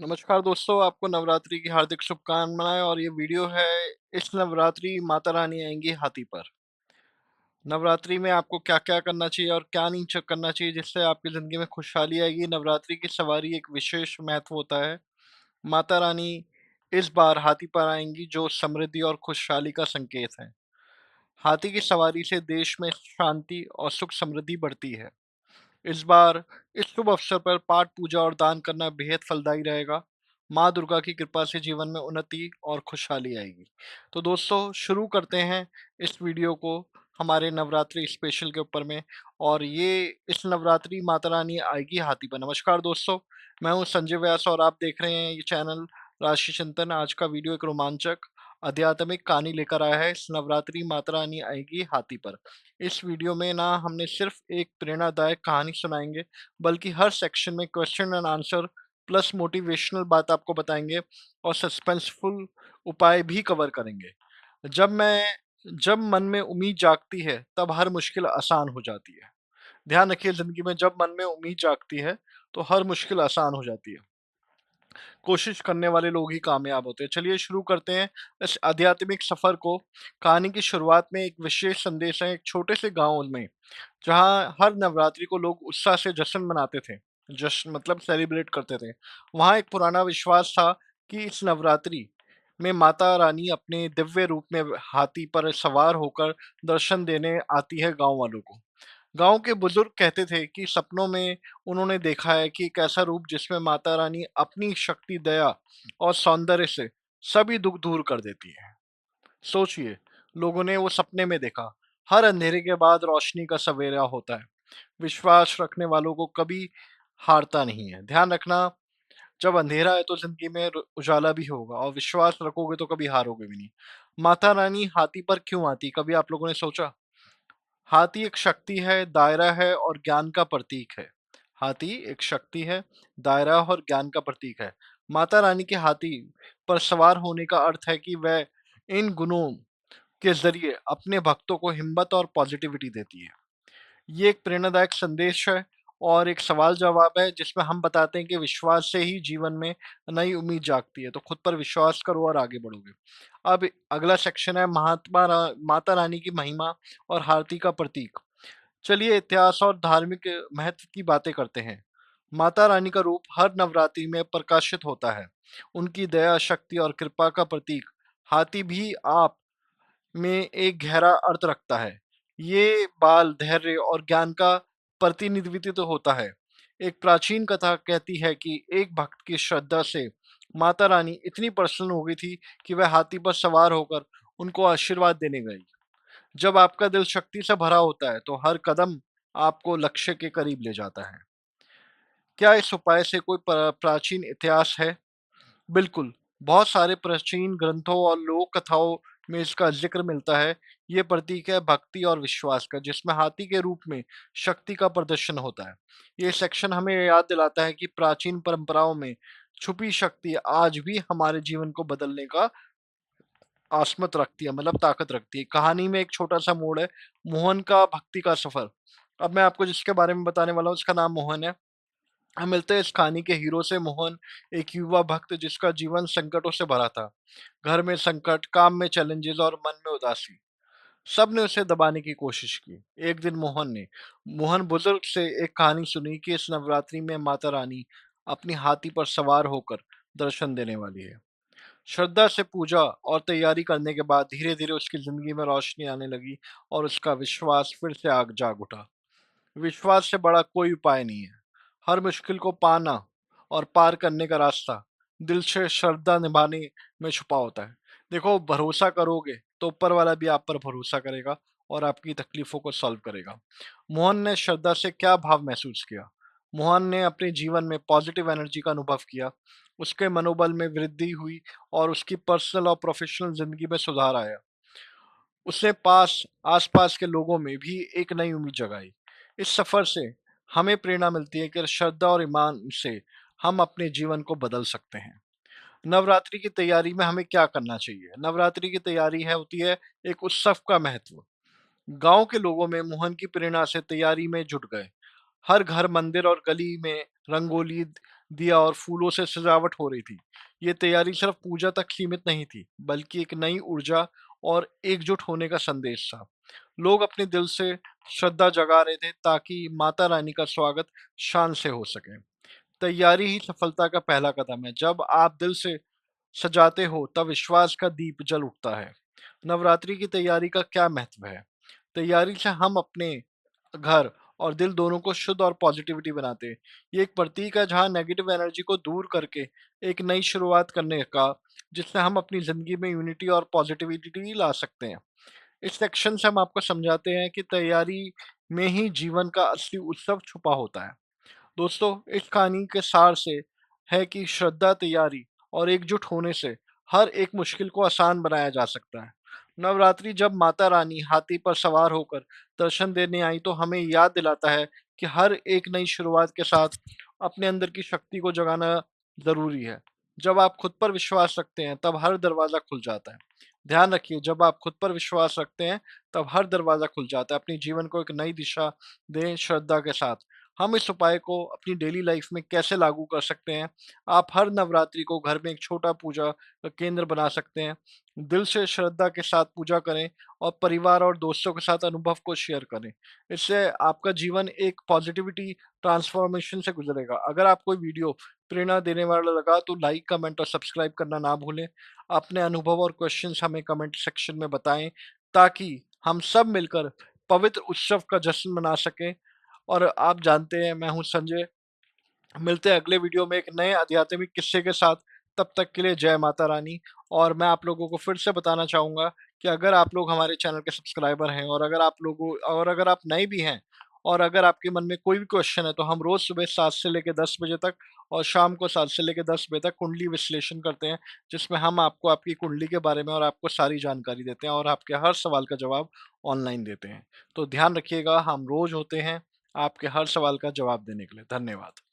नमस्कार दोस्तों, आपको नवरात्रि की हार्दिक शुभकामनाएँ और ये वीडियो है इस नवरात्रि माता रानी आएँगी हाथी पर। नवरात्रि में आपको क्या-क्या करना चाहिए और क्या नहीं करना चाहिए जिससे आपकी ज़िंदगी में खुशहाली आएगी। नवरात्रि की सवारी एक विशेष महत्व होता है। माता रानी इस बार हाथी पर आएँगी जो समृद्धि और खुशहाली का संकेत है। हाथी की सवारी से देश में शांति और सुख समृद्धि बढ़ती है। इस बार इस शुभ अवसर पर पाठ पूजा और दान करना बेहद फलदायी रहेगा। माँ दुर्गा की कृपा से जीवन में उन्नति और खुशहाली आएगी। तो दोस्तों शुरू करते हैं इस वीडियो को हमारे नवरात्रि स्पेशल के ऊपर में। और ये इस नवरात्रि माता रानी आएगी हाथी पर। नमस्कार दोस्तों, मैं हूँ संजय व्यास और आप देख रहे हैं ये चैनल राशि चिंतन। आज का वीडियो एक रोमांचक आध्यात्मिक कहानी लेकर आया है। इस नवरात्रि माता रानी आएगी हाथी पर। इस वीडियो में ना हमने सिर्फ एक प्रेरणादायक कहानी सुनाएंगे, बल्कि हर सेक्शन में question and answer plus motivational बात आपको बताएंगे और सस्पेंसफुल उपाय भी कवर करेंगे। जब मैं जब मन में उम्मीद जागती है तब हर मुश्किल आसान हो जाती है। ध्यान रखिए, जिंदगी में जब मन में उम्मीद जागती है तो हर मुश्किल आसान हो जाती है। कोशिश करने वाले लोग ही कामयाब होते हैं। चलिए शुरू करते हैं इस आध्यात्मिक सफर को। कहानी की शुरुआत में एक विशेष संदेश है। एक छोटे से गांव में जहाँ हर नवरात्रि को लोग उत्साह से जश्न मनाते थे। जश्न मतलब सेलिब्रेट करते थे। वहाँ एक पुराना विश्वास था कि इस नवरात्रि में माता रानी अपने दिव्य रूप में हाथी पर सवार होकर दर्शन देने आती है गांव वालों को। गांव के बुजुर्ग कहते थे कि सपनों में उन्होंने देखा है कि एक ऐसा रूप जिसमें माता रानी अपनी शक्ति, दया और सौंदर्य से सभी दुख दूर कर देती है। सोचिए, लोगों ने वो सपने में देखा। हर अंधेरे के बाद रोशनी का सवेरा होता है। विश्वास रखने वालों को कभी हारता नहीं है। ध्यान रखना, जब अंधेरा है तो जिंदगी में उजाला भी होगा, और विश्वास रखोगे तो कभी हारोगे भी नहीं। माता रानी हाथी पर क्यों आती, कभी आप लोगों ने सोचा? हाथी एक शक्ति है, दायरा है और ज्ञान का प्रतीक है। हाथी एक शक्ति है, दायरा और ज्ञान का प्रतीक है। माता रानी के हाथी पर सवार होने का अर्थ है कि वह इन गुणों के जरिए अपने भक्तों को हिम्मत और पॉजिटिविटी देती है। ये एक प्रेरणादायक संदेश है और एक सवाल जवाब है जिसमें हम बताते हैं कि विश्वास से ही जीवन में नई उम्मीद जागती है। तो खुद पर विश्वास करो और आगे बढ़ोगे। अब अगला सेक्शन है माता रानी की महिमा और आरती का प्रतीक। चलिए इतिहास और धार्मिक महत्व की बातें करते हैं। माता रानी का रूप हर नवरात्रि में प्रकाशित होता है। उनकी दया, शक्ति और कृपा का प्रतीक हाथी भी आप में एक गहरा अर्थ रखता है। ये बाल धैर्य और ज्ञान का प्रतिनिधित्व होता है। एक प्राचीन कथा कहती है कि एक भक्त की श्रद्धा से माता रानी इतनी प्रसन्न हो गई थी कि वह हाथी पर सवार होकर उनको आशीर्वाद देने गई। जब आपका दिल शक्ति से भरा होता है तो हर कदम आपको लक्ष्य के करीब ले जाता है। क्या इस उपाय से कोई प्राचीन इतिहास है? बिल्कुल, बहुत सारे प्राचीन ग्रंथों और लोक कथाओं में इसका ज़िक्र मिलता है। ये प्रतीक है भक्ति और विश्वास का, जिसमें हाथी के रूप में शक्ति का प्रदर्शन होता है। ये सेक्शन हमें याद दिलाता है कि प्राचीन परंपराओं में छुपी शक्ति आज भी हमारे जीवन को बदलने का आस्मत रखती है, मतलब ताकत रखती है। कहानी में एक छोटा-सा मोड़ है, मोहन का भक्ति का सफ़र। अब मैं आपको जिसके बारे में बताने वाला हूँ, उसका नाम मोहन है। हम मिलते हैं इस कहानी के हीरो से। मोहन एक युवा भक्त जिसका जीवन संकटों से भरा था। घर में संकट, काम में चैलेंजेस और मन में उदासी। सब ने उसे दबाने की कोशिश की। एक दिन मोहन बुजुर्ग से एक कहानी सुनी कि इस नवरात्रि में माता रानी अपनी हाथी पर सवार होकर दर्शन देने वाली है। श्रद्धा से पूजा और तैयारी करने के बाद धीरे धीरे उसकी जिंदगी में रोशनी आने लगी और उसका विश्वास फिर से आग जाग उठा। विश्वास से बड़ा कोई उपाय नहीं है। हर मुश्किल को पाना और पार करने का रास्ता दिल से श्रद्धा निभाने में छुपा होता है। देखो, भरोसा करोगे तो ऊपर वाला भी आप पर भरोसा करेगा और आपकी तकलीफों को सॉल्व करेगा। मोहन ने श्रद्धा से क्या भाव महसूस किया? मोहन ने अपने जीवन में पॉजिटिव एनर्जी का अनुभव किया। उसके मनोबल में वृद्धि हुई और उसकी पर्सनल और प्रोफेशनल जिंदगी में सुधार आया। उसने आसपास के लोगों में भी एक नई उम्मीद जगाई। इस सफर से हमें प्रेरणा मिलती है कि श्रद्धा और ईमान से हम अपने जीवन को बदल सकते हैं। नवरात्रि की तैयारी में हमें क्या करना चाहिए? नवरात्रि की तैयारी है होती है एक उत्सव का महत्व। गांव के लोगों में मोहन की प्रेरणा से तैयारी में जुट गए। हर घर, मंदिर और गली में रंगोली, दिया और फूलों से सजावट हो रही थी। ये तैयारी सिर्फ पूजा तक सीमित नहीं थी, बल्कि एक नई ऊर्जा और एकजुट होने का संदेश था। लोग अपने दिल से श्रद्धा जगा रहे थे ताकि माता रानी का स्वागत शान से हो सके। तैयारी ही सफलता का पहला कदम है। जब आप दिल से सजाते हो, तब विश्वास का दीप जल उठता है। नवरात्रि की तैयारी का क्या महत्व है? तैयारी से हम अपने घर और दिल दोनों को शुद्ध और पॉजिटिविटी बनाते हैं। ये एक प्रतीक है जहाँ नेगेटिव एनर्जी को दूर करके एक नई शुरुआत करने का, जिससे हम अपनी ज़िंदगी में यूनिटी और पॉजिटिविटी ला सकते हैं। इस सेक्शन से हम आपको समझाते हैं कि तैयारी में ही जीवन का असली उत्सव छुपा होता है। दोस्तों, इस कहानी के सार से है कि श्रद्धा, तैयारी और एकजुट होने से हर एक मुश्किल को आसान बनाया जा सकता है। नवरात्रि जब माता रानी हाथी पर सवार होकर दर्शन देने आई, तो हमें याद दिलाता है कि हर एक नई शुरुआत के साथ अपने अंदर की शक्ति को जगाना जरूरी है। जब आप खुद पर विश्वास रखते हैं, तब हर दरवाजा खुल जाता है। ध्यान रखिए, जब आप खुद पर विश्वास रखते हैं, तब हर दरवाजा खुल जाता है। अपने जीवन को एक नई दिशा दें श्रद्धा के साथ। हम इस उपाय को अपनी डेली लाइफ में कैसे लागू कर सकते हैं? आप हर नवरात्रि को घर में एक छोटा पूजा केंद्र बना सकते हैं। दिल से श्रद्धा के साथ पूजा करें और परिवार और दोस्तों के साथ अनुभव को शेयर करें। इससे आपका जीवन एक पॉजिटिविटी ट्रांसफॉर्मेशन से गुजरेगा। अगर आपको ये वीडियो प्रेरणा देने वाला लगा, तो लाइक, कमेंट और सब्सक्राइब करना ना भूलें। अपने अनुभव और क्वेश्चंस हमें कमेंट सेक्शन में बताएं, ताकि हम सब मिलकर पवित्र उत्सव का जश्न मना सकें। और आप जानते हैं, मैं हूँ संजय। मिलते हैं अगले वीडियो में एक नए आध्यात्मिक किस्से के साथ। तब तक के लिए जय माता रानी। और मैं आप लोगों को फिर से बताना चाहूँगा कि अगर आप लोग हमारे चैनल के सब्सक्राइबर हैं, और अगर आप नए भी हैं, और अगर आपके मन में कोई भी क्वेश्चन है, तो हम रोज़ सुबह 7 से लेके 10 बजे तक और शाम को 7 से लेके 10 बजे तक कुंडली विश्लेषण करते हैं, जिसमें हम आपको आपकी कुंडली के बारे में और आपको सारी जानकारी देते हैं और आपके हर सवाल का जवाब ऑनलाइन देते हैं। तो ध्यान रखिएगा, हम रोज़ होते हैं आपके हर सवाल का जवाब देने के लिए। धन्यवाद।